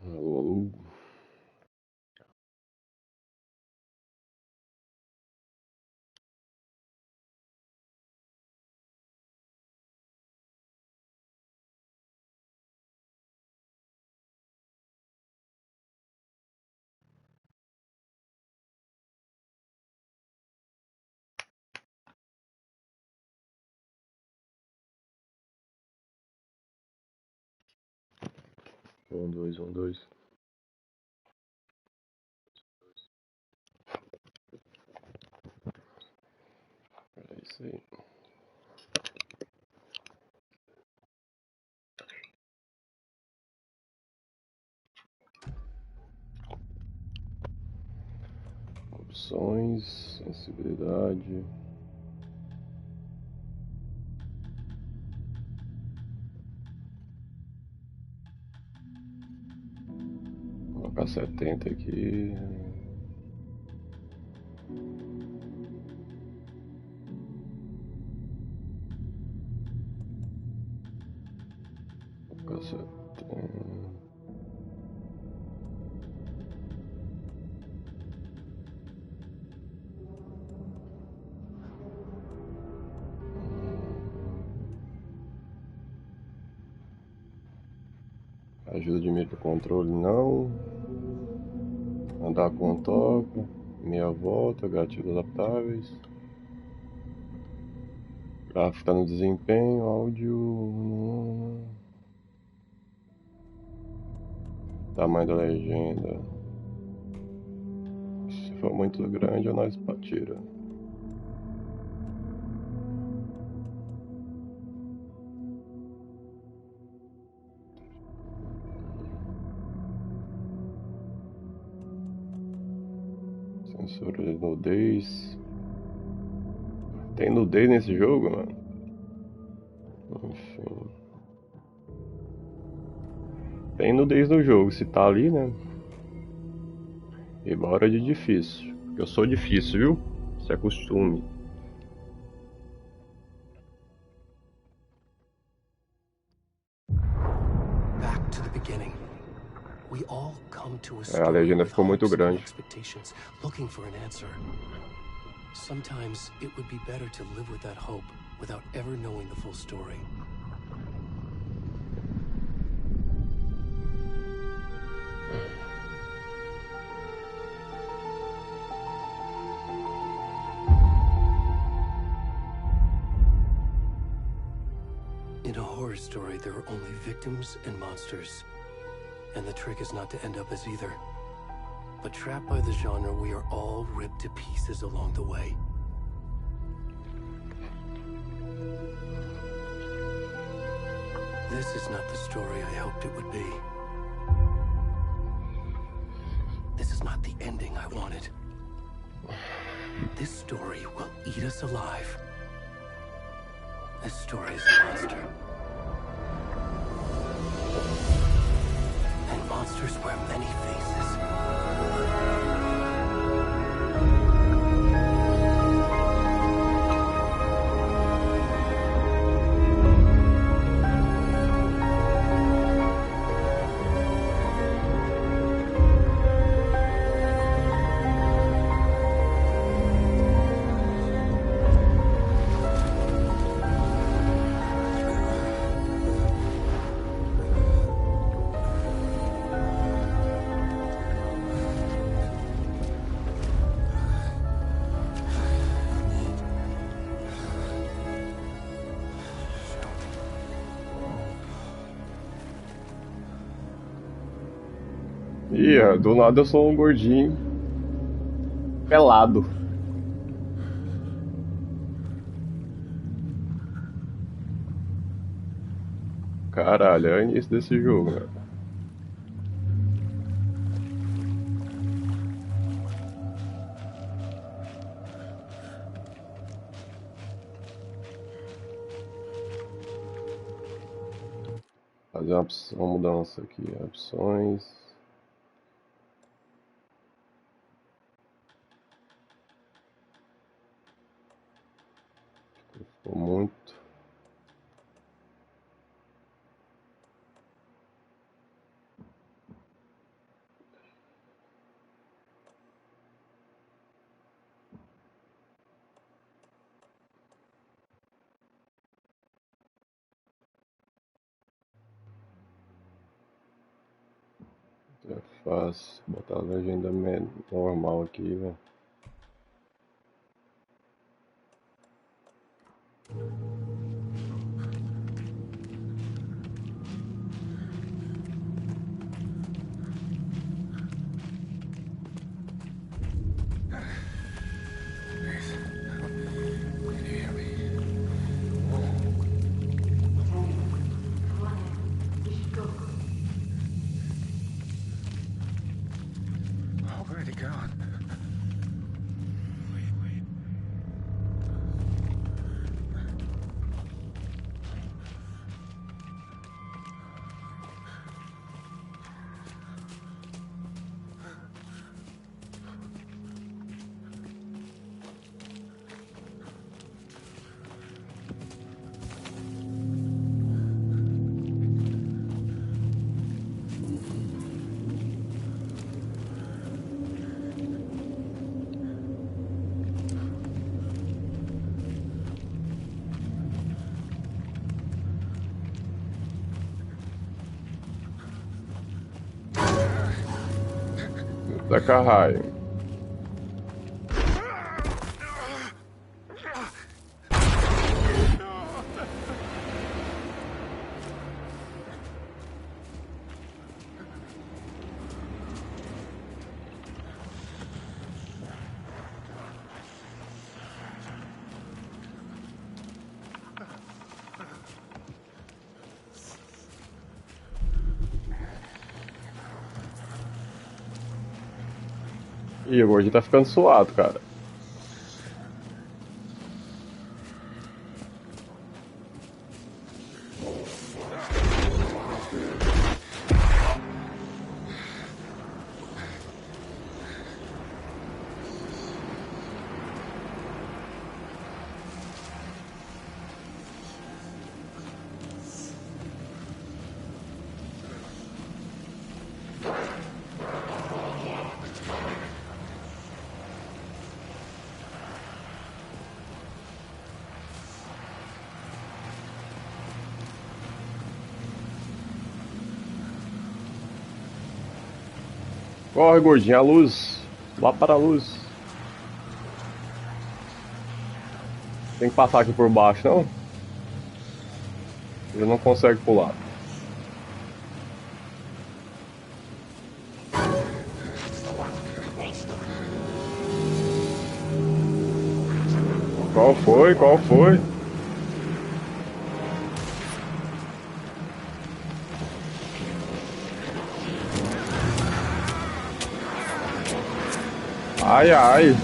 Alô? Dois, dois. É isso aí. Opções, sensibilidade. Vou colocar 70 aqui. Vou colocar 70. Ajuda de mira controle não. Andar com toque. Meia volta, gatilhos adaptáveis. Gráfica no desempenho, áudio. Tamanho da legenda. Se for muito grande, nós tira. Sensor de nudez. Tem nudez nesse jogo, mano? Enfim. Tem nudez no jogo, se tá ali, né? E bora de difícil. Porque eu sou difícil, viu? Se acostume. A legenda ficou muito grande. Sometimes it would be better to live with that hope without ever knowing the full story. In a horror story, there are only victims and monsters. And the trick is not to end up as either. But trapped by the genre, we are all ripped to pieces along the way. This is not the story I hoped it would be. This is not the ending I wanted. This story will eat us alive. This story is a monster. And monsters wear many faces. Ih, do nada eu sou um gordinho pelado. Caralho, é o início desse jogo, né? Fazer uma mudança aqui, opções. Ficou muito. fácil. Botar a legenda normal aqui, velho. Already gone. Wait. Taca raio. Ih, o gordinho tá ficando suado, cara. Corre, gordinho, a luz. Lá para a luz. Tem que passar aqui por baixo, não? Ele não consegue pular. Qual foi? Qual foi? Ai, ai.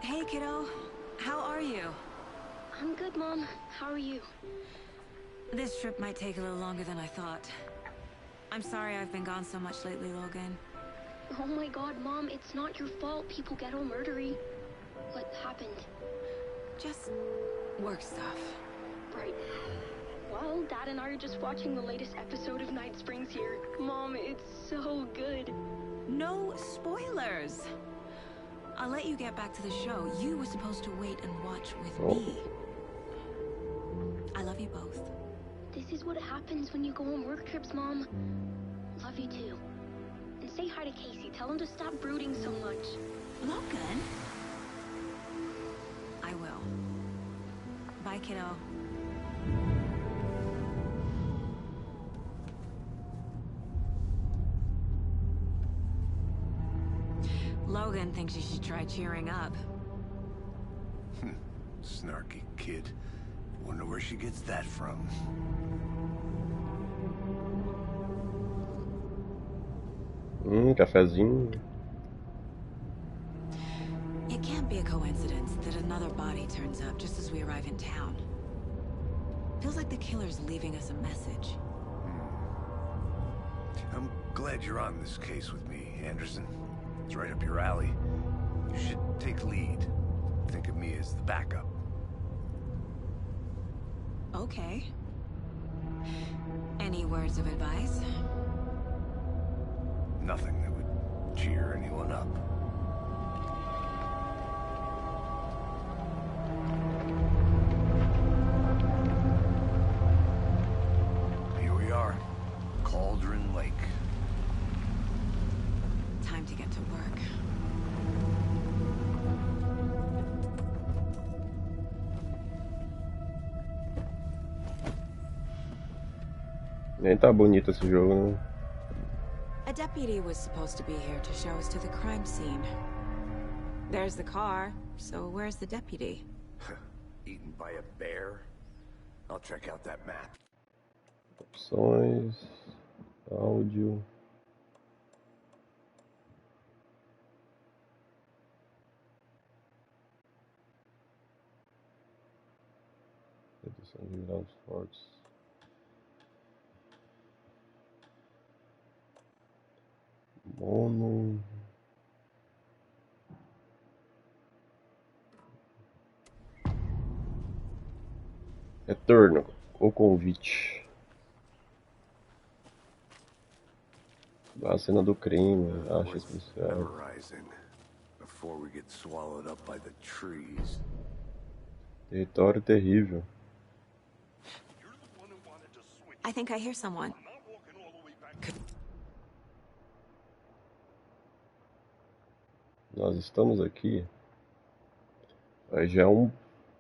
Hey, kiddo. How are you? I'm good, Mom. How are you? This trip might take a little longer than I thought. I'm sorry I've been gone so much lately, Logan. Oh my god, Mom, it's not your fault people get all murdery. What happened? Just work stuff. Right. Well, Dad and I are just watching the latest episode of Night Springs here. Mom, it's so good. No spoilers. I'll let you get back to the show. You were supposed to wait and watch with me. I love you both. This is what happens when you go on work trips, Mom. Love you too. And say hi to Casey. Tell him to stop brooding so much. Logan? I will. Bye, kiddo. Logan thinks you should try cheering up. Snarky kid. Wonder where she gets that from. Cafezinho. It can't be a coincidence that another body turns up just as we arrive in town. Feels like the killer's leaving us a message. I'm glad you're on this case with me, Anderson. It's right up your alley. You should take lead. Think of me as the backup. Okay. Any words of advice? Nothing that would cheer anyone up. Here we are. Cauldron Lake. Time to get to work. Nem tá bonito esse jogo, né? A deputy was supposed to be here to show us to the crime scene. There's the car, so where's the deputy? Eaten by a bear? I'll check out that map. Opções, áudio. Redução de graus fortes. Mono. Retorno. O convite. A cena do crime. Acha especial. Memorizing before we get swallowed up by the trees. Território terrível. I think I hear someone. Nós estamos aqui. Aí já é um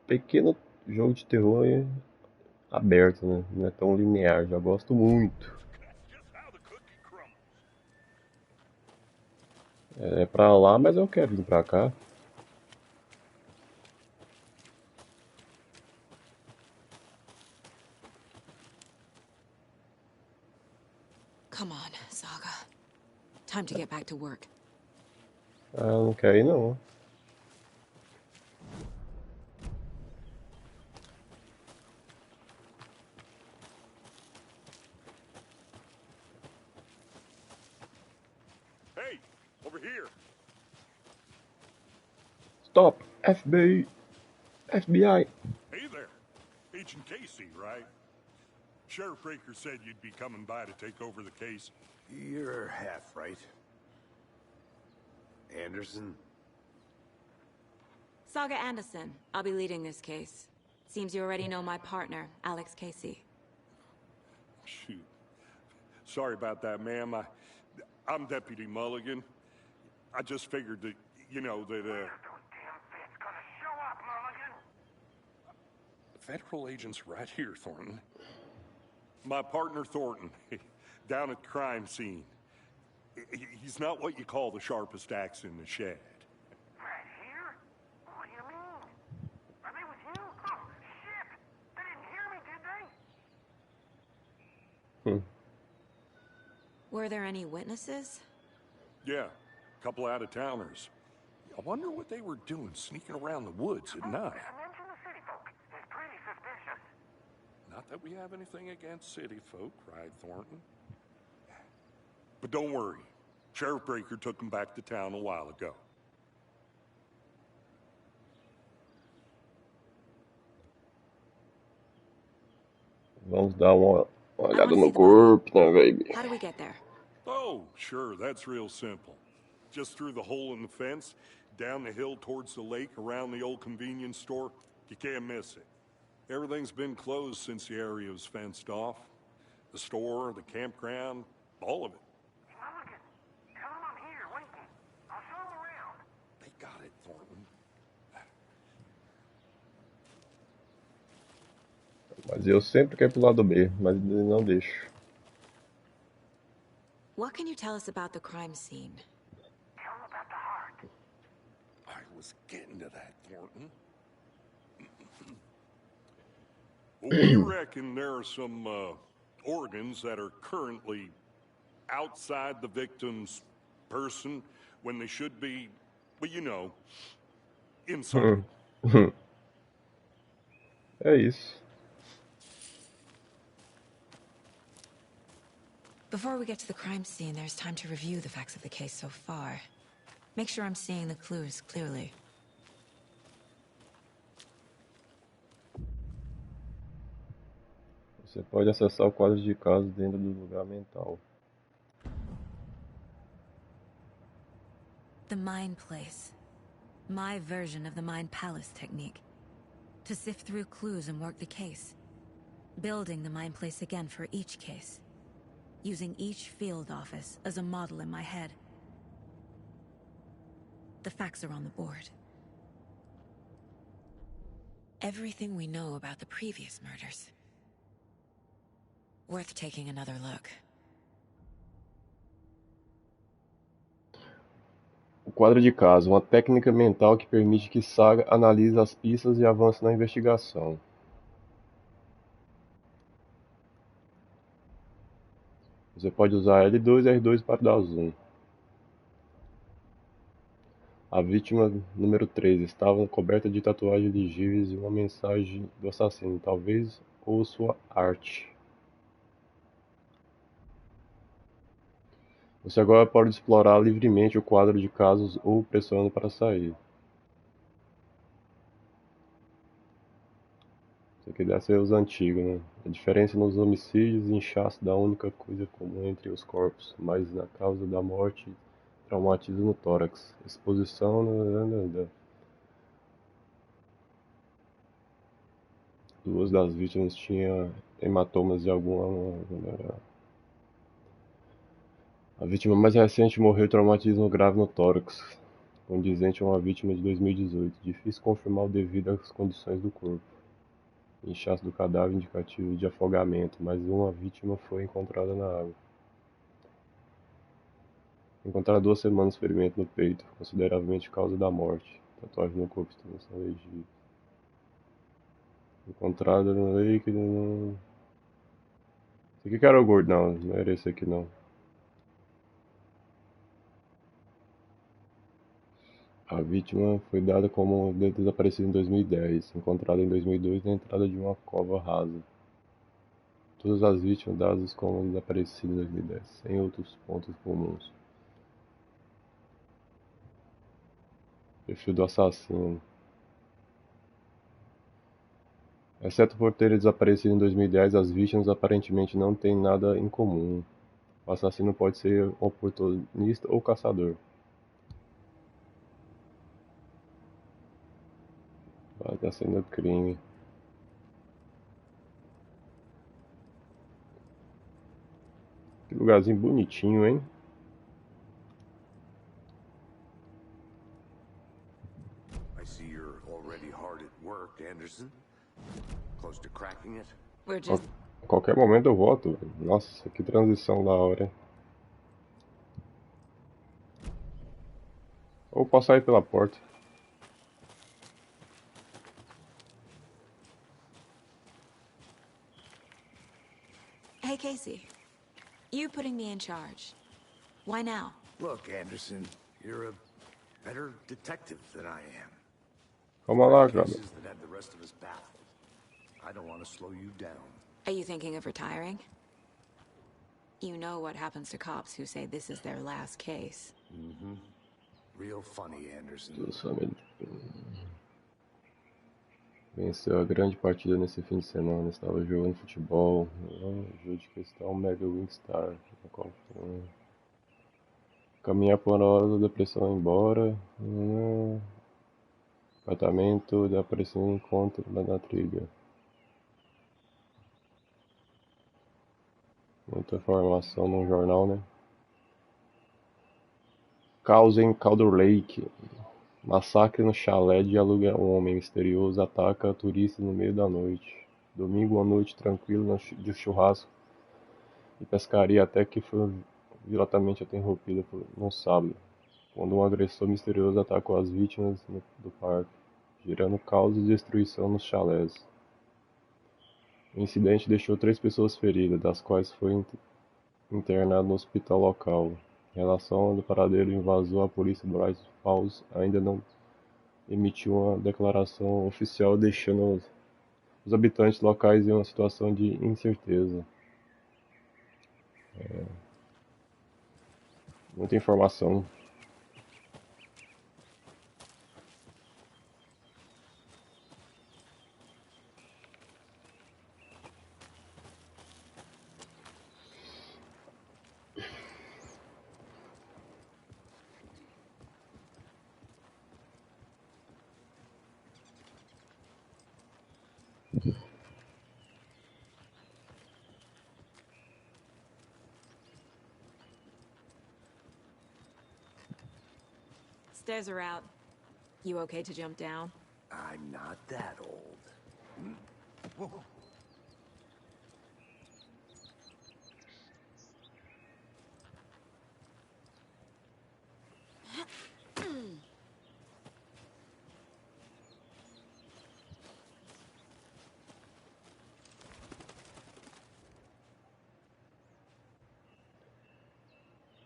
pequeno jogo de terror aberto, né? Não é tão linear. Já gosto muito. É pra lá, mas eu quero vir pra cá. Come on, Saga. Time to get back to work. Ah, não quero ir não. Hey, over here. Stop! FBI! FBI! Hey there. Agent Casey, right? Sheriff Breaker said you'd be coming by to take over the case. You're half right. Anderson? Saga Anderson. I'll be leading this case. Seems you already know my partner, Alex Casey. Shoot. Sorry about that, ma'am. I'm Deputy Mulligan. I just figured that, you know, that, Federal agents right here, Thornton. My partner, Thornton, down at the crime scene. He's not what you call the sharpest axe in the shed. Right here? What do you mean? Are they with you? Oh, shit! They didn't hear me, did they? Were there any witnesses? Yeah, a couple out-of-towners. I wonder what they were doing sneaking around the woods at night. Mention the city folk. It's pretty suspicious. Not that we have anything against city folk, cried Thornton. But don't worry. Sheriff Breaker took him back to town a while ago. Vamos dar uma I olhada want to no see the body. corpo, né, baby? How do we get there? Oh, sure, that's real simple. Just through the hole in the fence, down the hill towards the lake, around the old convenience store. You can't miss it. Everything's been closed since the area was fenced off. The store, the campground, all of it. Mulligan, tell him I'm here, waiting. I'll show him around. They got it, Thornton. Mas eu sempre quero pro lado B, mas ele não deixa. What can you tell us about the crime scene? Tell him about the heart. I was getting to that, Thornton. We reckon there are some organs that are currently outside the victim's person when they should be, well, you know, inside. É isso. Before we get to the crime scene, there's time to review the facts of the case so far. Make sure I'm seeing the clues clearly. Você pode acessar o quadro de casos dentro do lugar mental. The Mind Place. My version of the Mind Palace technique. To sift through clues and work the case. Building the Mind Place again for each case. Using each field office as a model in my head. The facts are on the board. Everything we know about the previous murders. Worth taking another look. O quadro de caso, uma técnica mental que permite que Saga analise as pistas e avance na investigação. Você pode usar L2 e R2 para dar zoom. A vítima número 3 estava coberta de tatuagens legíveis e uma mensagem do assassino, talvez ou sua arte. Você agora pode explorar livremente o quadro de casos ou pressionando para sair. Isso aqui deve ser os antigos, né? A diferença nos homicídios e inchaço da única coisa comum entre os corpos, mas na causa da morte, traumatismo no tórax, exposição... Duas das vítimas tinham hematomas de alguma... A vítima mais recente morreu de traumatismo grave no tórax, condizente a uma vítima de 2018. Difícil confirmar o devido às condições do corpo. Inchaço do cadáver indicativo de afogamento, mas uma vítima foi encontrada na água. Encontraram 2 semanas de ferimento no peito, consideravelmente causa da morte. Tatuagem no corpo, extensão legível. Encontrada no lake... Esse aqui que era o gordo, não era esse aqui não. A vítima foi dada como desaparecida em 2010, encontrada em 2002 na entrada de uma cova rasa. Todas as vítimas dadas como desaparecidas em 2010, sem outros pontos comuns. Perfil do assassino. Exceto por terem desaparecido em 2010, as vítimas aparentemente não têm nada em comum. O assassino pode ser oportunista ou caçador. Vai estar sendo crime. Que lugarzinho bonitinho, hein? I see you're already hard at work, Anderson. Close to cracking it? We're just... A qualquer momento eu volto. Nossa, que transição da hora, hein? Ou posso sair pela porta. Hey, Casey. You putting me in charge. Why now? Look, Anderson, you're a better detective than I am. Calma lá, cara. Cases that had the rest of us baffled. I don't want to slow you down. Are you thinking of retiring? You know what happens to cops who say this is their last case. Mm-hmm. Real funny, Anderson. Venceu a grande partida nesse fim de semana. Estava jogando futebol. Jogo de questão Mega Wingstar. Caminhar por hora da depressão embora. Apartamento de apareceu encontro na trilha. Muita informação no jornal, né? Caos em Calder Lake. Massacre no chalé de aluguel. Um homem misterioso ataca turistas no meio da noite. Domingo, uma noite tranquila de churrasco e pescaria até que foi violentamente interrompida no sábado, quando um agressor misterioso atacou as vítimas do parque, gerando caos e destruição nos chalés. O incidente deixou 3 pessoas feridas, das quais foi internado no hospital local. Em relação ao paradeiro do invasor, a polícia Bright Falls ainda não emitiu uma declaração oficial, deixando os habitantes locais em uma situação de incerteza. Muita informação. Stairs are out. You okay to jump down? I'm not that old. Whoa.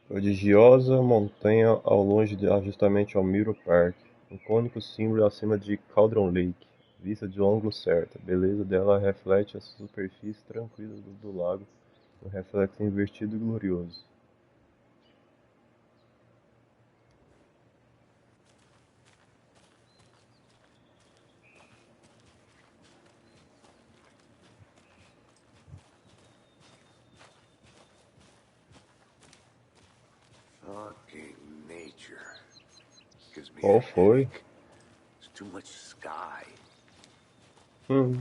Prodigiosa montanha ao longe justamente ao Mirror Park, um cônico símbolo acima de Cauldron Lake, vista de ângulo certo. A beleza dela reflete a superfície tranquila do lago, um reflexo invertido e glorioso. Fucking nature. Gives me Qual a foi? headache. There's too much sky. Não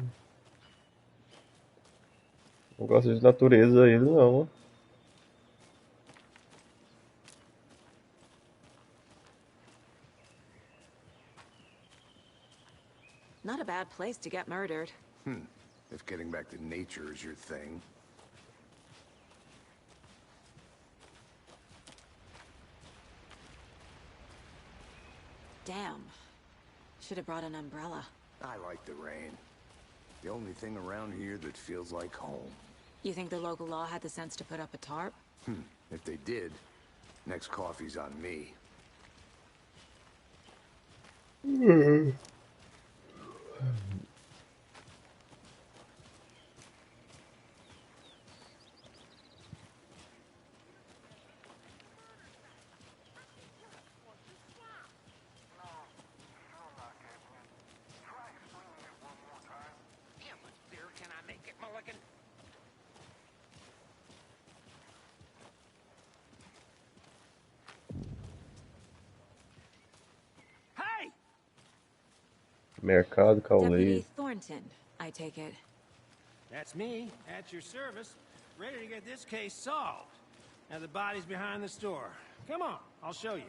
gosto de natureza ele não. Not a bad place to get murdered. If getting back to nature is your thing. Damn. Should have brought an umbrella. I like the rain. The only thing around here that feels like home. You think the local law had the sense to put up a tarp? If they did, next coffee's on me. How much beer can I make it, Mulligan? Hey! Mercado Deputy Cauleiro. Thornton, I take it. That's me, at your service, ready to get this case solved. Now the body's behind the store. Come on, I'll show you.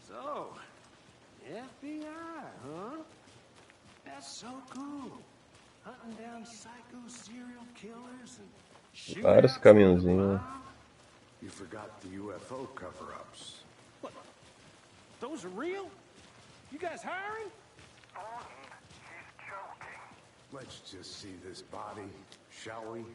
So, FBI, huh? That's so cool. Hunting down psycho serial killers and shooting Vários up for the caminhãozinhos. mob. You forgot the UFO cover-ups. What? Those are real? You guys hiring? He's joking. Let's just see this body, shall we?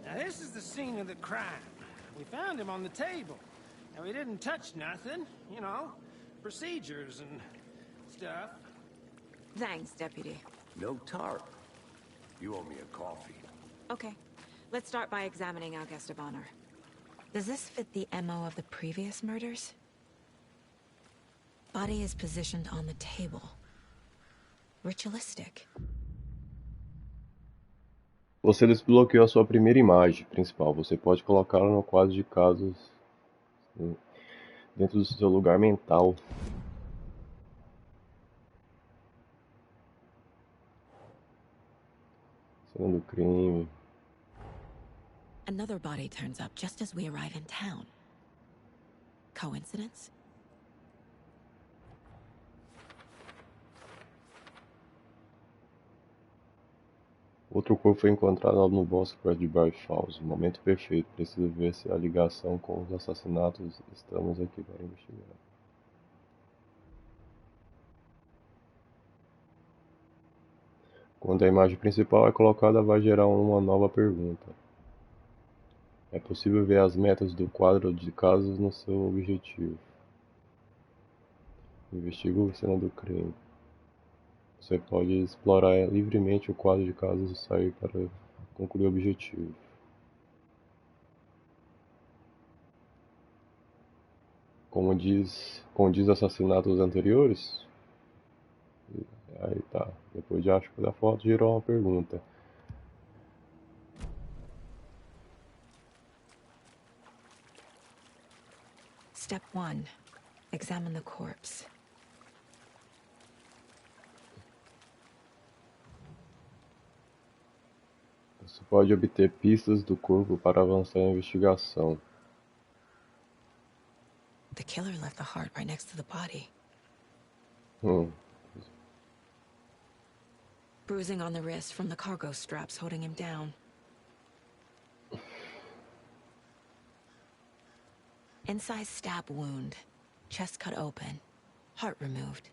Now this is is the scene of the crime. We found him on the table. And we didn't touch nothing, you know, procedures and stuff. Thanks, Deputy. No tarp. You owe me a coffee. Okay, let's start by examining our guest of honor. Does this fit the MO of the previous murders? Body is positioned on the table. Ritualistic. Você desbloqueou a sua primeira imagem principal. Você pode colocá-la no quadro de casos dentro do seu lugar mental. Cena do crime. Another body turns up just as we arrive in town. Coincidence? Outro corpo foi encontrado no bosque perto de Bar Falls. Momento perfeito. Preciso ver se há ligação com os assassinatos. Estamos aqui para investigar. Quando a imagem principal é colocada, vai gerar uma nova pergunta. É possível ver as metas do quadro de casos no seu objetivo. Investiga a cena do crime. Você pode explorar livremente o quadro de casos e sair para concluir o objetivo. Condiz assassinatos anteriores? Aí tá. Depois de acho que da foto gerou uma pergunta. Step 1. Examine the corpse. Você pode obter pistas do corpo para avançar na investigação. The killer left the heart right next to the body. Bruising on the wrist from the cargo straps holding him down. Incised stab wound. Chest cut open. Heart removed.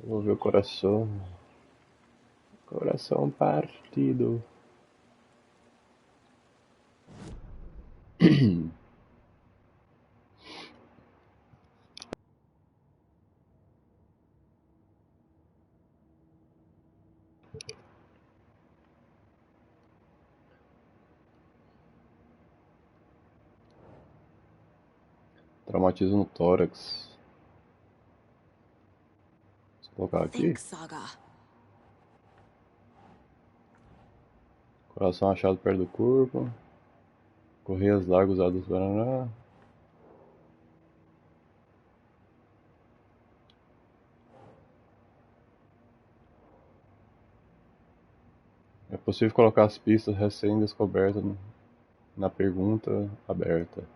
Vamos ver o coração. Coração partido. Traumatismo no tórax. Vou colocar aqui. Think saga. Coração achado perto do corpo. Correias largos usadas do Paraná. É possível colocar as pistas recém-descobertas na pergunta aberta.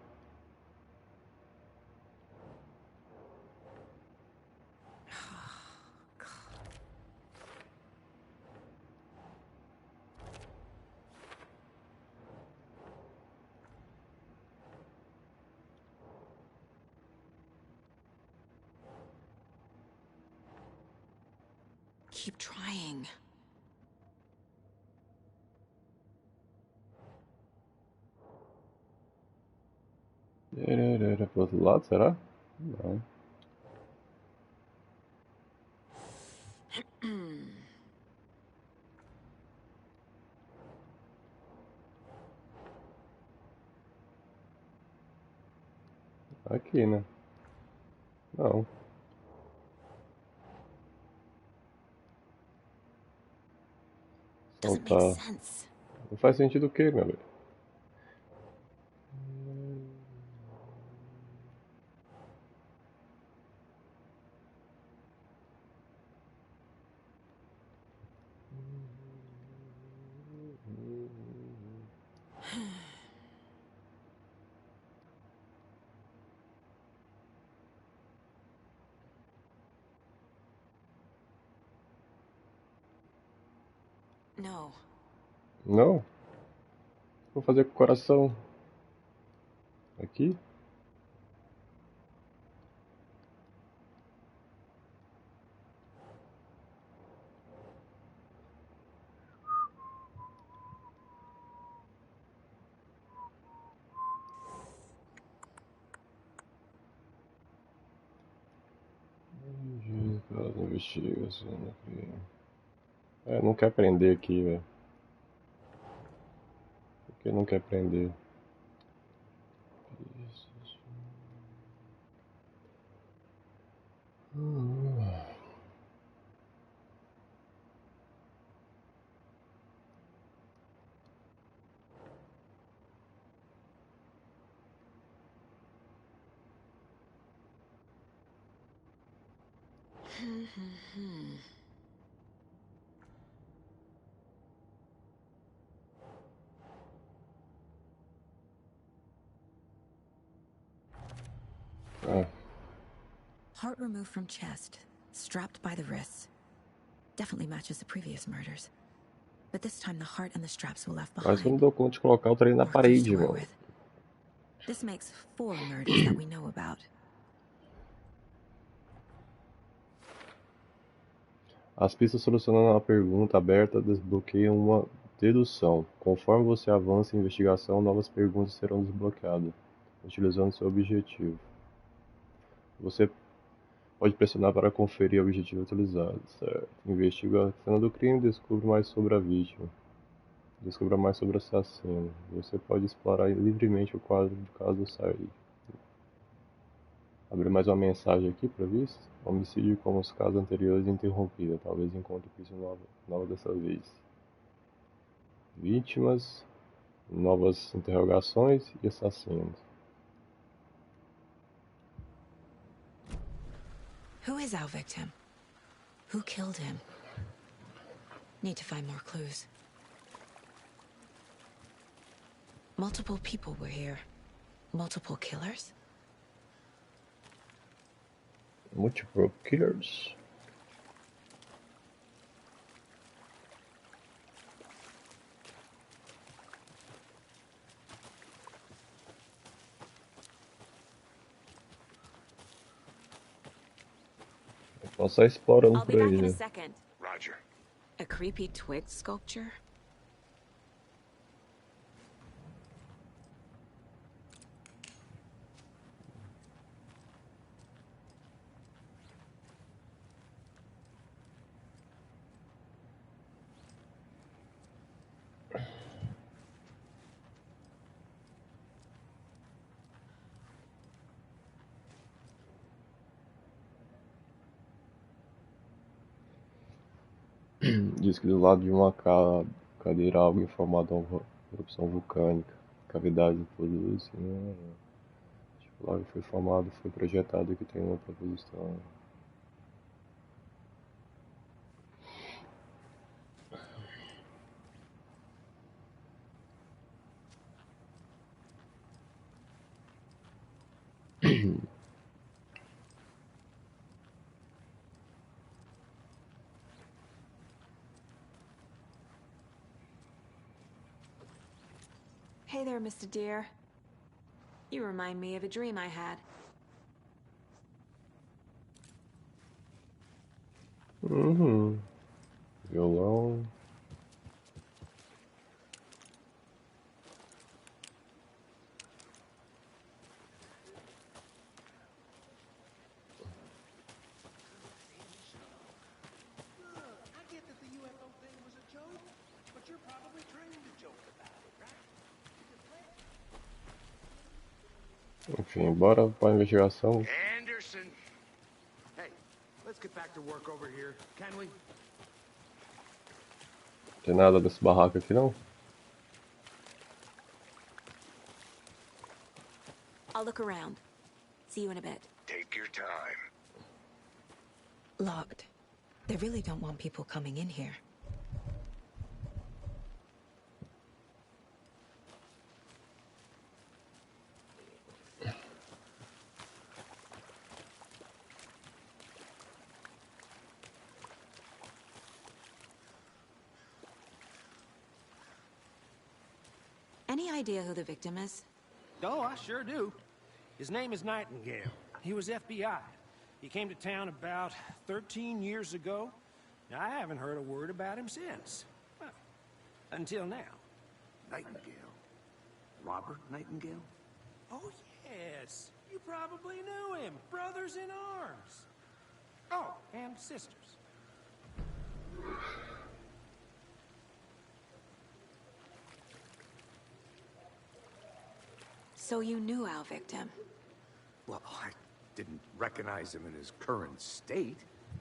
Keep trying. Pro outro lado, será? Não. Aqui, né? Não. Doesn't make Tá. sense. Não faz sentido o quê, meu velho? No. Não? Vou fazer com o coração. Aqui? Investigação do crime. Não quer prender aqui, velho. Por que não quer prender? Ah, Heart removed from chest, strapped by the wrists. Definitely matches the previous murders. But this time the heart and the straps were left mas eu não behind. dou conta de colocar o trem na More clues to parede, work mano. with. This makes 4 murders that we know about. As pistas solucionando a pergunta aberta desbloqueiam uma dedução. Conforme você avança em investigação, novas perguntas serão desbloqueadas, utilizando seu objetivo. Você pode pressionar para conferir o objetivo utilizado, certo? Investiga a cena do crime e descubra mais sobre a vítima. Descubra mais sobre o assassino. Você pode explorar livremente o quadro de caso sair. Abrir mais uma mensagem aqui para vista. Homicídio como os casos anteriores interrompida. Talvez encontre pista nova dessa vez. Vítimas, novas interrogações e assassinos. Who is our victim? Who killed him? Need to find more clues. Multiple people were here. Multiple killers? Multiple killers. Eu posso sair explorando I'll be por back aí, in a né? second. Roger. A creepy twig sculpture? Diz que do lado de uma cadeira algo em formato de uma erupção vulcânica. Cavidade produz, né? Tipo, lá que foi formado, foi projetado e que tem outra posição. Hey there, Mr. Deer. You remind me of a dream I had. Violão. I get that the UFO thing was a joke, but you're probably trained to joke about it, right? Enfim, bora para a investigação. Anderson! Hey, let's get back to work over here, can we? Tem nada desse barraco aqui não? I'll look around. See you in a bit. Take your time. Locked. They really don't want people coming in here. Any idea who the victim is? Oh, I sure do. His name is Nightingale. He was FBI. He came to town about 13 years ago. I haven't heard a word about him since. Well, until now. Nightingale. Robert Nightingale? Oh, yes. You probably knew him. Brothers in arms. Oh, and sisters. So you knew our victim? Well, I didn't recognize him in his current state.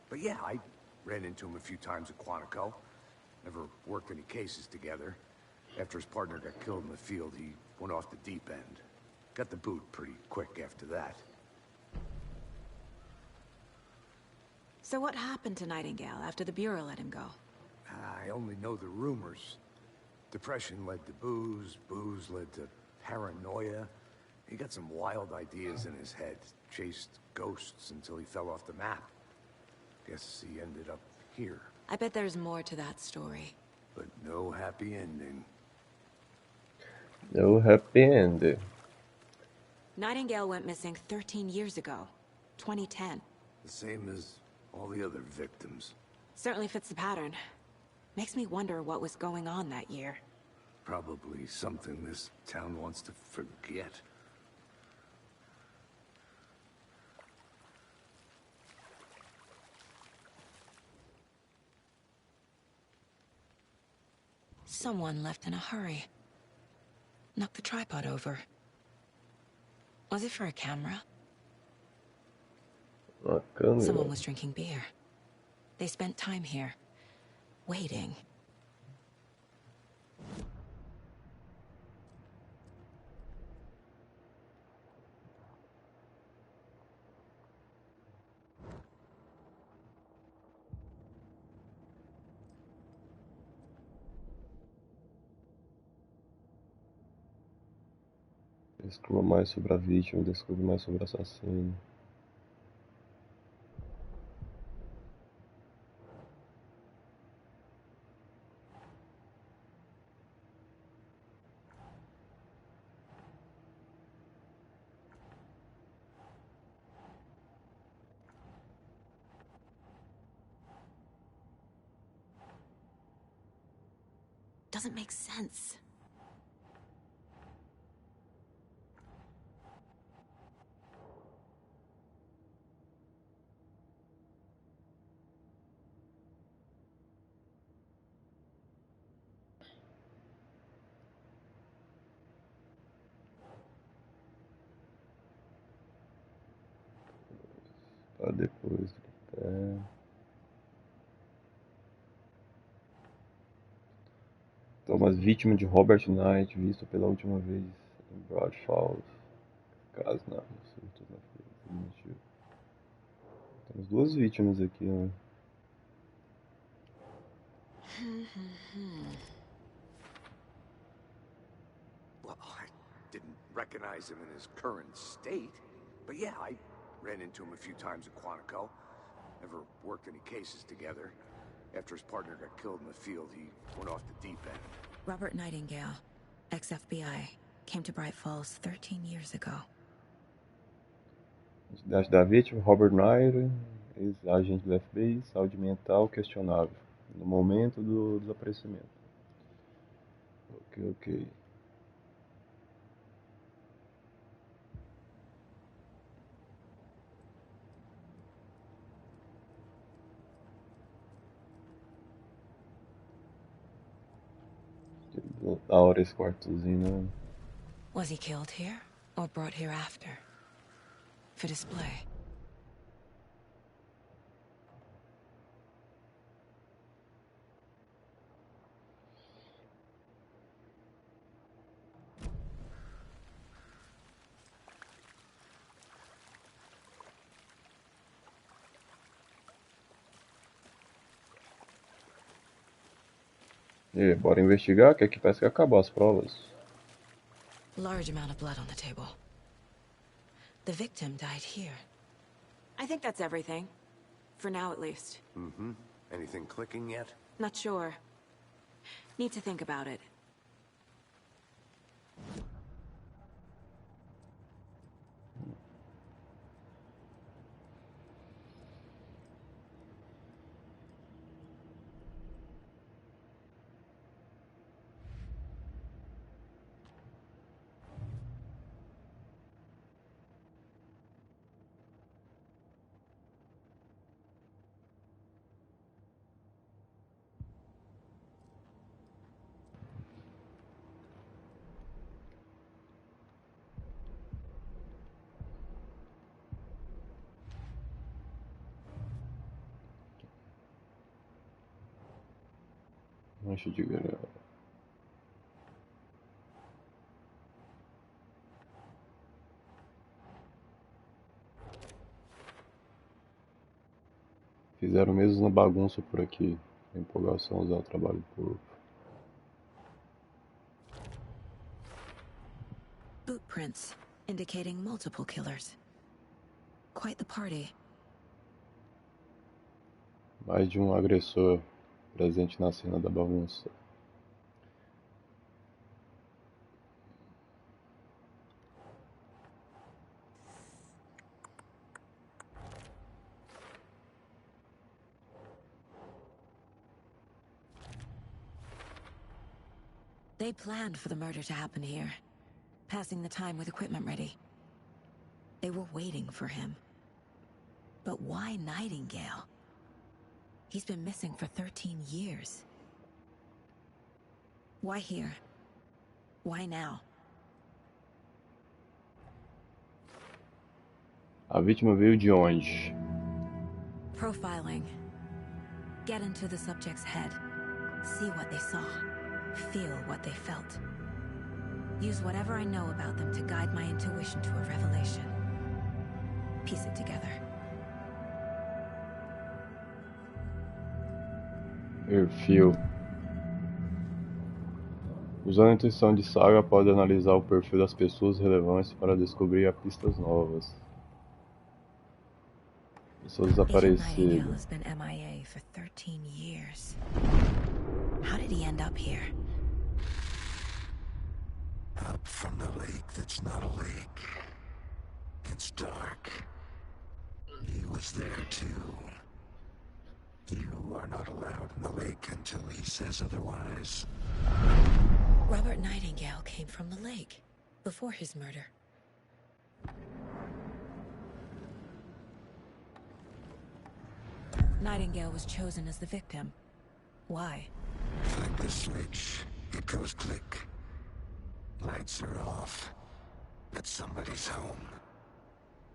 But yeah, I ran into him a few times at Quantico. Never worked any cases together. After his partner got killed in the field, he went off the deep end. Got the boot pretty quick after that. So what happened to Nightingale after the Bureau let him go? I only know the rumors. Depression led to booze, booze led to paranoia. He got some wild ideas in his head, chased ghosts until he fell off the map. Guess he ended up here. I bet there's more to that story. But no happy ending. No happy end. Nightingale went missing 13 years ago. 2010. The same as all the other victims. Certainly fits the pattern. Makes me wonder what was going on that year. Probably something this town wants to forget. Someone left in a hurry. Knocked the tripod over. Was it for a camera? Uma câmera. Someone was drinking beer. They spent time here, waiting. Descubra mais sobre a vítima, descubra mais sobre o assassino. Doesn't make sense. Para depois gritar. Thomas, vítima de Robert Knight, visto pela última vez em Broad Falls. Caso não, surtos na frente. Temos duas vítimas aqui, né? Well, I didn't recognize him in his current state. But yeah, I ran into him a few times at Quantico. Never worked any cases together. After his partner got killed in the field, he went off the deep end. Robert Nightingale, ex-FBI, came to Bright Falls 13 years ago. Identidade da vítima, Robert Knight, ex-agente do FBI, saúde mental questionável, no momento do desaparecimento. Ok. Da hora esse quartozinho, né? Was he killed here, or brought here after? For display? E aí, bora investigar, que aqui parece que acabou as provas. Large amount of blood on the table. The victim died here. I think that's everything. For now, at least. Mm-hmm. Anything clicking yet? Not sure. Need to think about it. Mancha de grana. Fizeram mesmo uma bagunça por aqui. A empolgação usar o trabalho do corpo. Boot prints, indicating multiple killers. Quite the party. Mais de um agressor presente na cena da bagunça. They planned for the murder to happen here, passing the time with equipment ready. They were waiting for him. But why Nightingale? He's been missing for 13 years. Why here? Why now? A vítima veio de onde? Profiling. Get into the subject's head. See what they saw. Feel what they felt. Use whatever I know about them to guide my intuition to a revelation. Piece it together. Perfil. Usando a intuição de Saga, pode analisar o perfil das pessoas relevantes para descobrir pistas novas. Pessoas Agent Nightingale desaparecidas. has been MIA for 13 years. How did he end up here? Up from the lake that's not a lake. It's dark. He was there too. You are not allowed in the lake until he says otherwise. Robert Nightingale came from the lake before his murder. Nightingale was chosen as the victim. Why? Flick the switch, it goes click. Lights are off. But somebody's home.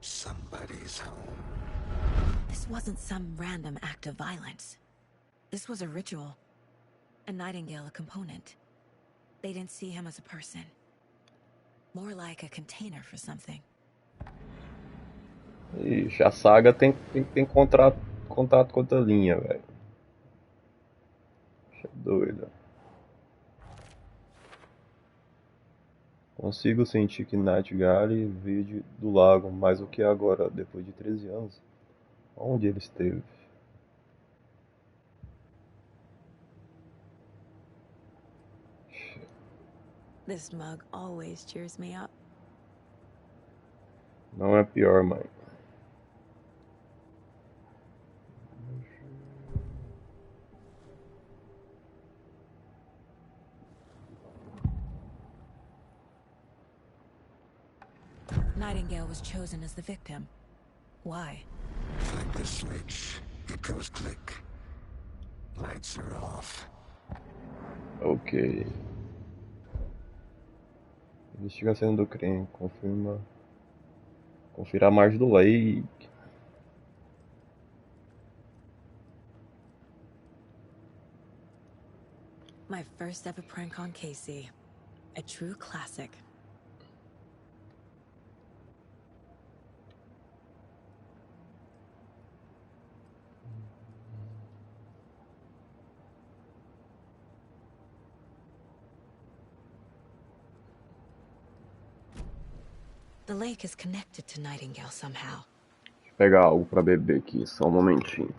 Somebody's home. This wasn't some random act of violence. This was a ritual. And Nightingale a component. They didn't see him as a person. More like a container for something. Ixi, a Saga tem contato com outra linha, velho. Isso é doido. Consigo sentir que Nightingale veio do lago, mas o que é agora, depois de 13 anos? Onde ele esteve? This mug always cheers me up. Não é pior, mãe. Nightingale was chosen as the victim. Why? Flick the switch, it goes click. Lights are off. Ok. Investiga a cena do crime. Confira a margem do lake. My first ever prank on Casey. A true classic. The lake is connected to Nightingale somehow. Deixa eu pegar algo pra beber aqui, só um momentinho.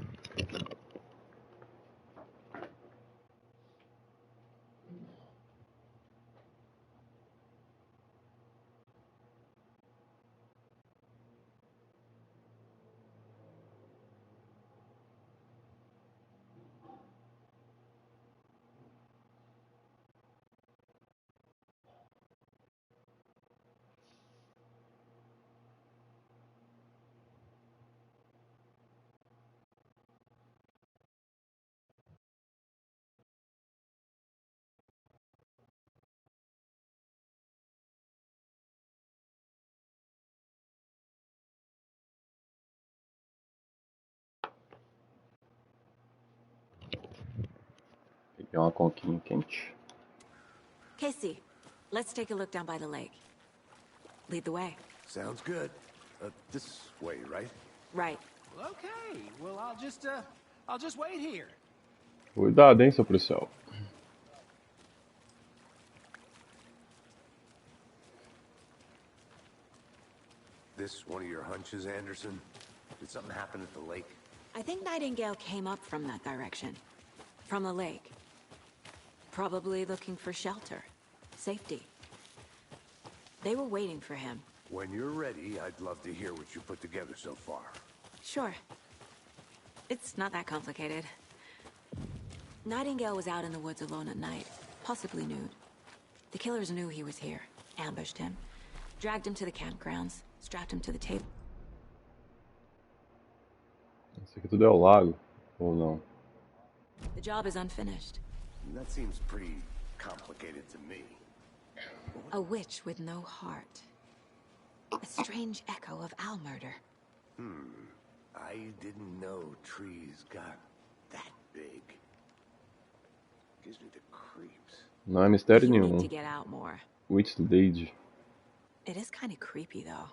Tem uma conquinha quente. Casey, let's take a look down by the lake. Lead the way. Sounds good. This way, right? Right. Well, okay. Well, I'll just wait here. Cuidado, hein, seu policial. This one of your hunches, Anderson? Did something happen at the lake? I think Nightingale came up from that direction. From the lake. Probably looking for shelter. Safety. They were waiting for him. When you're ready, I'd love to hear what you put together so far. Sure. It's not that complicated. Nightingale was out in the woods alone at night, possibly nude. The killers knew he was here, ambushed him, dragged him to the campgrounds, strapped him to the table. Isso aqui tudo é o lago, ou não? The job is unfinished. That seems pretty complicated to me. A witch with no heart. A strange echo of owl murder. I didn't know trees got that big. Gives me the creeps. Não é mistério You need nenhum. to get out more. Witch Lady. It is kind of creepy, though.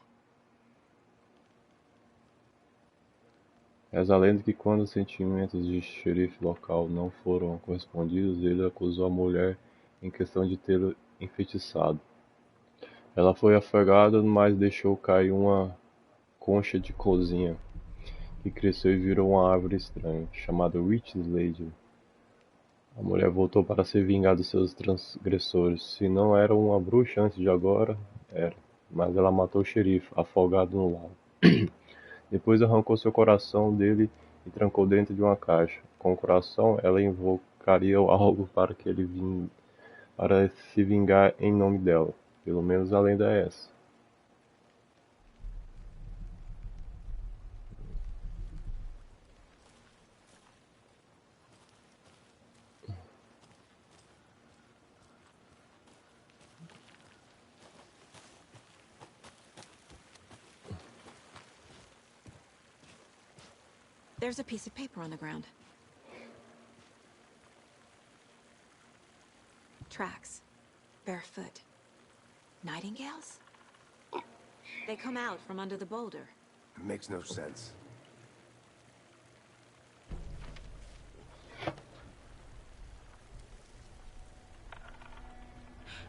Reza a lenda que quando os sentimentos de xerife local não foram correspondidos, ele acusou a mulher em questão de tê-lo enfeitiçado. Ela foi afogada, mas deixou cair uma concha de cozinha, que cresceu e virou uma árvore estranha, chamada Witch Lady. A mulher voltou para se vingar dos seus transgressores. Se não era uma bruxa antes de agora, era. Mas ela matou o xerife, afogado no lago. Depois arrancou seu coração dele e trancou dentro de uma caixa. Com o coração, ela invocaria algo para que ele para se vingar em nome dela. Pelo menos a lenda é essa. There's a piece of paper on the ground. Tracks. Barefoot. Nightingales? They come out from under the boulder. It makes no sense.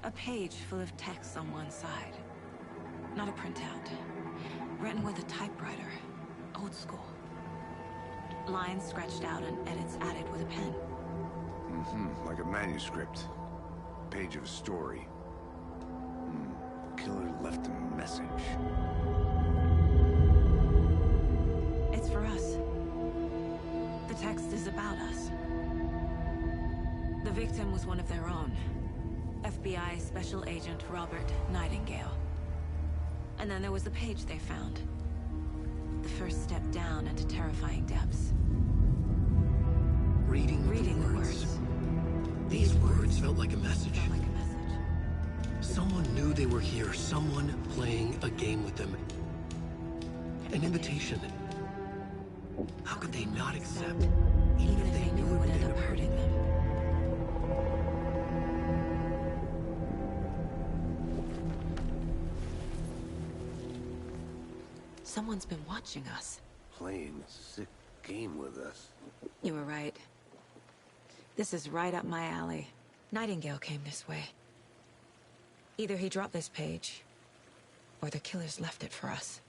A page full of text on one side. Not a printout. Written with a typewriter. Old school. Lines scratched out and edits added with a pen. Like a manuscript. Page of a story. Killer left a message. It's for us. The text is about us. The victim was one of their own. FBI Special Agent Robert Nightingale. And then there was the page they found. The first step down into terrifying depths. Reading the words. These words felt like a message. Felt like a message. Someone knew they were here. Someone playing a game with them. An invitation. How could they not accept? Even if they knew it would end up hurting them. Someone's been watching us. Playing a sick game with us. You were right. This is right up my alley. Nightingale came this way. Either he dropped this page, or the killers left it for us.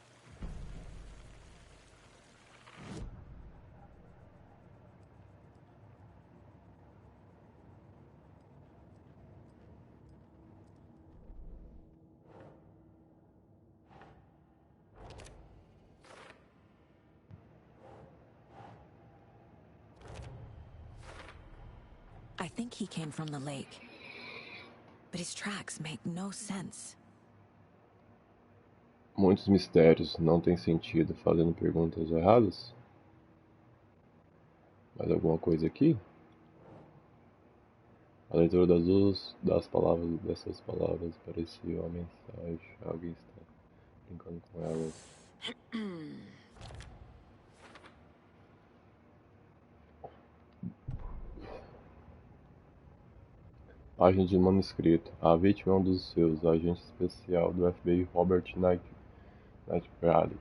I think he came from the lake. But his tracks make no sense. Muitos mistérios não têm sentido, fazendo perguntas erradas? Mais alguma coisa aqui? A leitura das palavras dessas palavras parecia uma mensagem. Alguém está brincando com elas. Página de manuscrito. A vítima é um dos seus, agente especial do FBI Robert Nightbradley,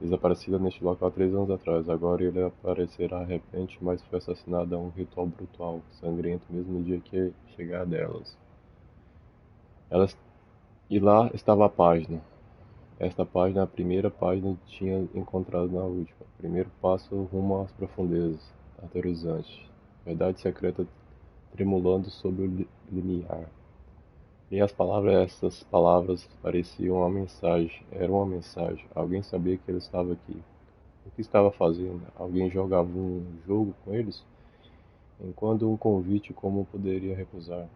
desaparecida neste local 3 anos atrás. Agora ele aparecerá de repente, mas foi assassinada a um ritual brutal, sangrento, mesmo no dia que chegar delas. Elas... E lá estava a página. Esta página, a primeira página, tinha encontrado na última. Primeiro passo rumo às profundezas. Aterrorizante. Verdade secreta tremulando sobre o limiar. E as palavras, essas palavras pareciam uma mensagem. Era uma mensagem. Alguém sabia que ele estava aqui. O que estava fazendo? Alguém jogava um jogo com eles? Enquanto um convite, como poderia recusar?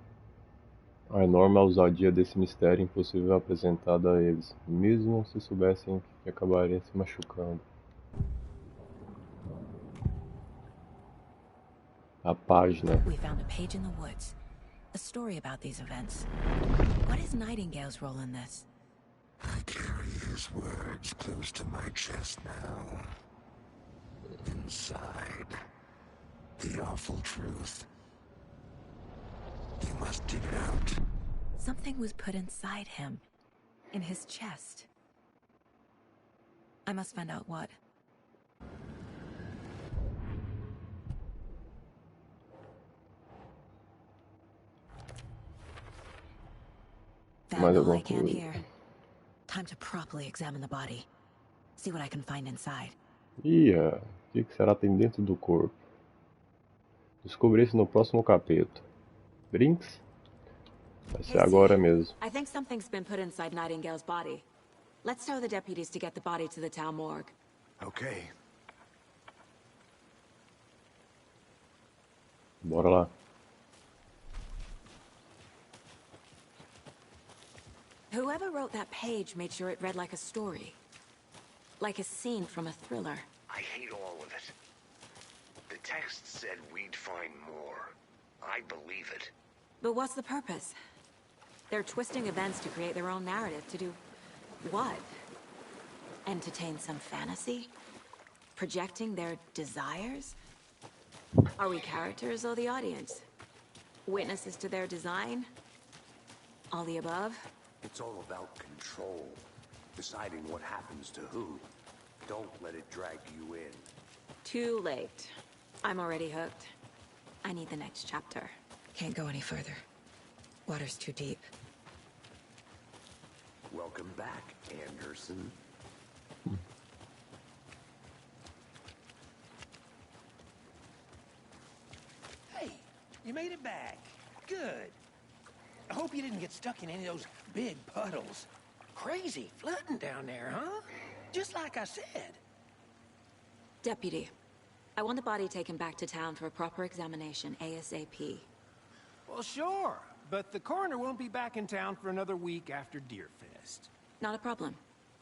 A enorme ousadia desse mistério impossível apresentado a eles, mesmo se soubessem que acabariam se machucando. A página. We found a page in the woods. A story about these events. What is Nightingale's role in this? I carry his words close to my chest now. Inside, the awful truth. You must dig it out. Something was put inside him. In his chest. I must find out what. Found all I can here. Time to properly examine the body. See what I can find inside. O que será tem dentro do corpo? Descobrir isso no próximo capítulo. Brinks? Vai ser agora mesmo. I think something's been put inside Nightingale's body. Let's tell the deputies to get the body to the town morgue. Okay. Bora lá. Whoever wrote that page made sure it read like a story. Like a scene from a thriller. I hate all of it. The text said we'd find more. I believe it. But what's the purpose? They're twisting events to create their own narrative. To do what? Entertain some fantasy? Projecting their desires? Are we characters or the audience? Witnesses to their design? All the above? It's all about control. Deciding what happens to who. Don't let it drag you in. Too late. I'm already hooked. I need the next chapter. Can't go any further. Water's too deep. Welcome back, Anderson. Hey, you made it back. Good. I hope you didn't get stuck in any of those big puddles. Crazy flooding down there, huh? Just like I said. Deputy, I want the body taken back to town for a proper examination, ASAP. Well, sure. But the coroner won't be back in town for another week after Deerfest. Not a problem.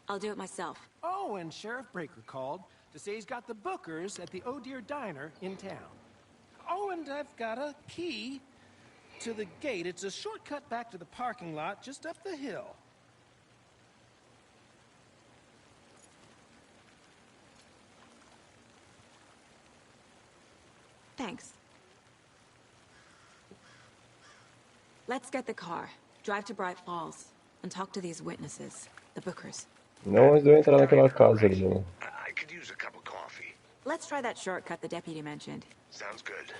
I'll do it myself. Oh, and Sheriff Breaker called to say he's got the Bookers at the Oh Dear Diner in town. Oh, and I've got a key to the gate. It's a shortcut back to the parking lot just up the hill. Thanks. Let's get the car, drive to Bright Falls, and talk to these witnesses, the Bookers. Não antes de eu entrar naquela casa ali, né? I could use a cup of coffee. Let's try that shortcut the deputy mentioned. Sounds good.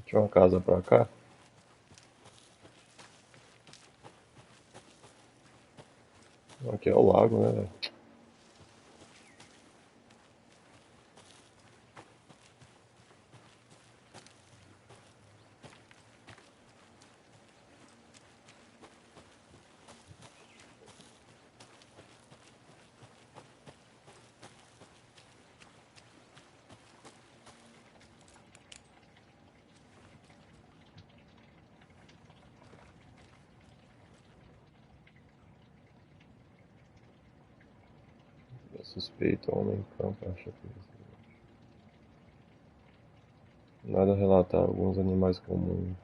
Tinha uma casa pra cá. Aqui é o lago, né, velho? Suspeito, homem em campo, acha que nada a relatar, alguns animais comuns.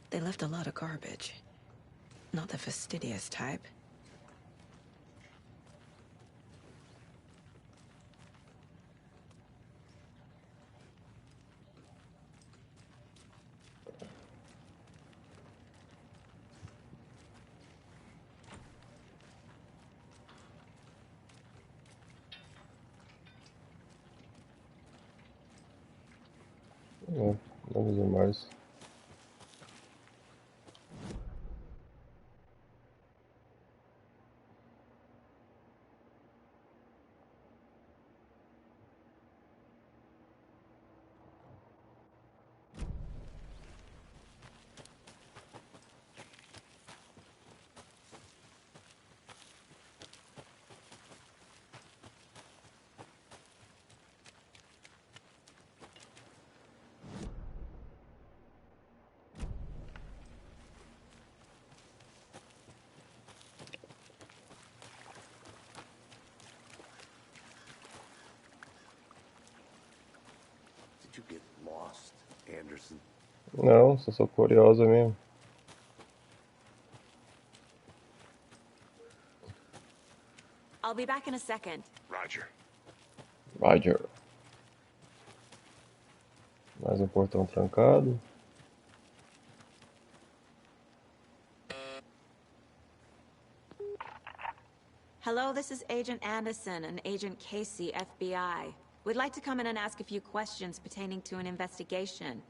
They left a lot of garbage. Not the fastidious type. É, vamos ver mais. Did you get lost, Anderson? Não, só sou curiosa mesmo. I'll be back in a second. Roger. Roger. Mais um portão trancado. Hello, this is Agent Anderson and Agent Casey, FBI. We'd like to come in and ask a few questions pertaining to an investigation.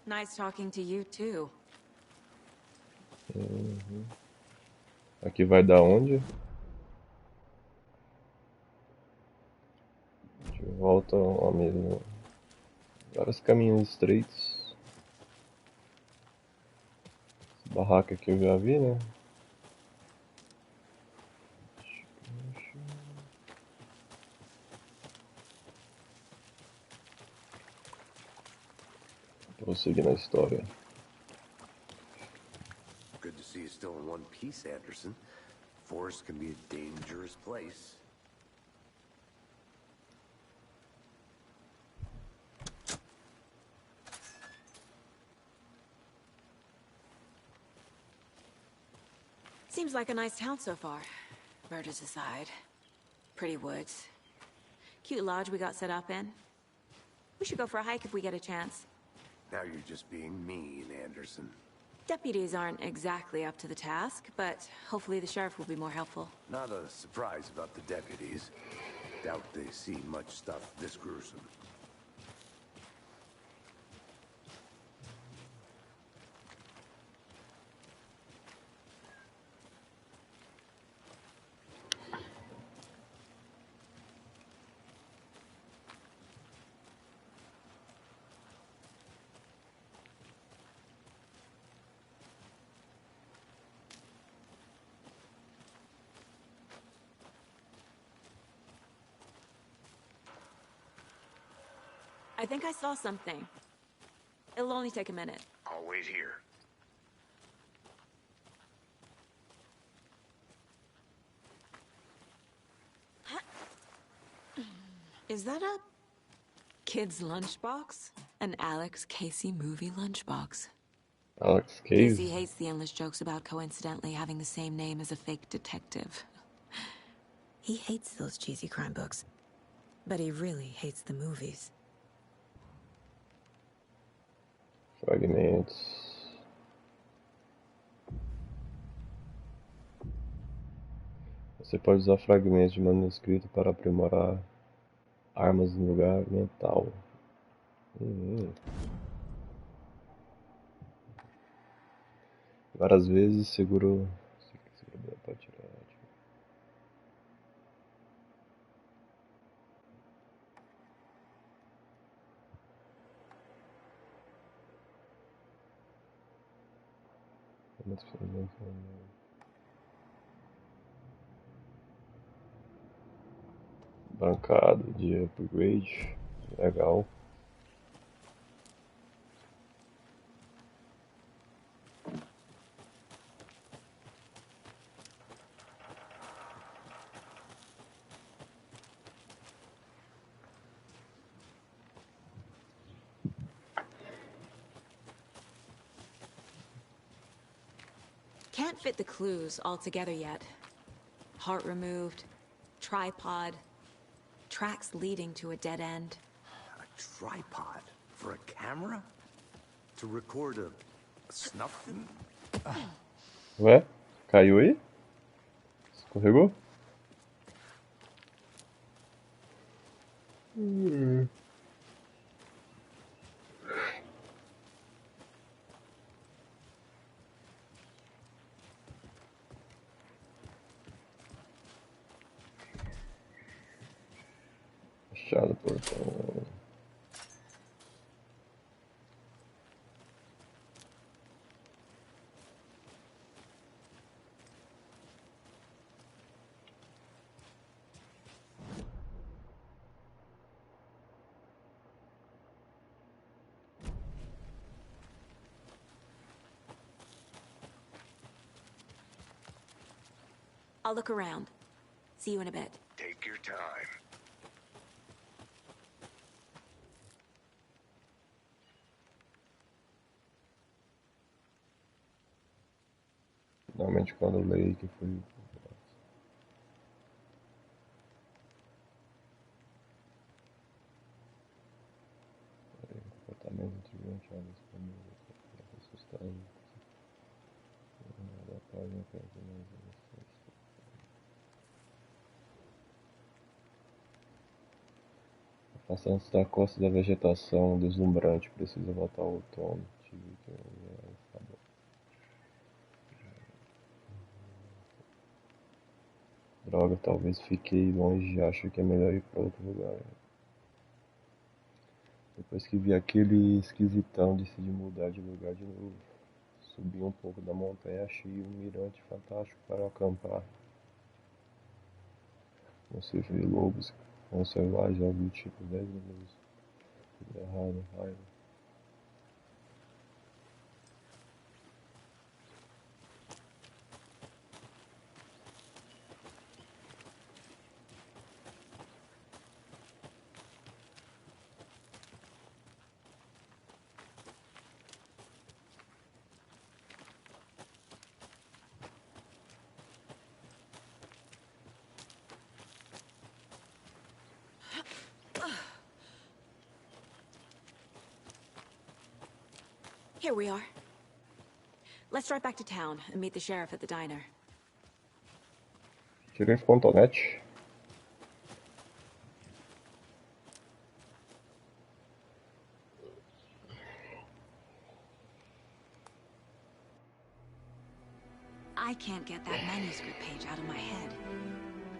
Nice talking to you, too. Aqui vai dar onde? De volta ao mesmo. Vários caminhos estreitos. Essa barraca aqui eu já vi, né? Prosseguir na história. Good to see you still in one piece, Anderson. Forest can be a dangerous place. Seems like a nice town so far. Murders aside. Pretty woods. Cute lodge we got set up in. We should go for a hike if we get a chance. Now you're just being mean, Anderson. Deputies aren't exactly up to the task, but hopefully the sheriff will be more helpful. Not a surprise about the deputies. Doubt they see much stuff this gruesome. I think I saw something. It'll only take a minute. I'll wait here. Is that a kid's lunchbox? An Alex Casey movie lunchbox. Alex Casey Casey. hates the endless jokes about coincidentally having the same name as a fake detective. He hates those cheesy crime books. But he really hates the movies. Fragmentos. Você pode usar fragmentos de manuscrito para aprimorar armas no lugar mental. Várias vezes seguro pode tirar. Bancada de upgrade. Legal. can't fit the clues all together yet. Heart removed, tripod, tracks leading to a dead end. A tripod for a camera? To record a snuff film? Ué? Caiu aí? Escorregou? Fechado o portão. I'll look around. See you in a bit. Take your time. Finalmente quando o Lake foi. Comportamento de áreas como assustado. Da página que afastando-se da costa da vegetação deslumbrante, precisa voltar ao outono. Droga, talvez fiquei longe e acho que é melhor ir para outro lugar. Depois que vi aquele esquisitão, decidi mudar de lugar de novo. Subi um pouco da montanha e achei um mirante fantástico para acampar. Você vê lobos com selvagens, algo do tipo 10 minutos. Tudo errado, raiva. Here we are. Let's drive back to town and meet the sheriff at the diner. Sheriff Contonete. I can't get that manuscript page out of my head.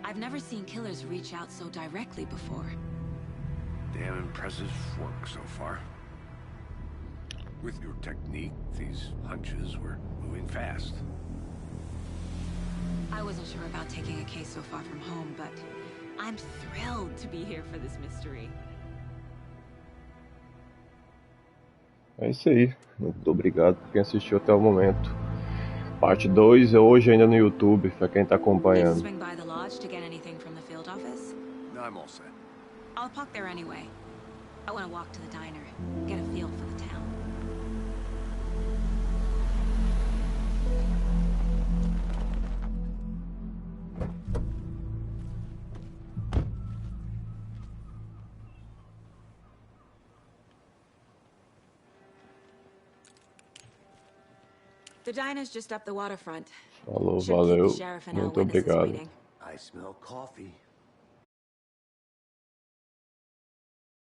I've never seen killers reach out so directly before. Damn impressive work so far. With your technique, these hunches were moving fast. I wasn't sure about taking a case so far from home, but I'm thrilled to be here for this mystery. É isso aí. Muito obrigado por quem assistiu até o momento. Parte 2 é hoje ainda no YouTube, pra quem tá Need to acompanhando. swing by the lodge to get anything from the field office? No, I'm all set. I'll park there anyway. I want to walk to the diner, get a feel for the town. The diner's just up the waterfront. Falou, Should keep the valeu. sheriff and our Muito witnesses obrigado. waiting. I smell coffee.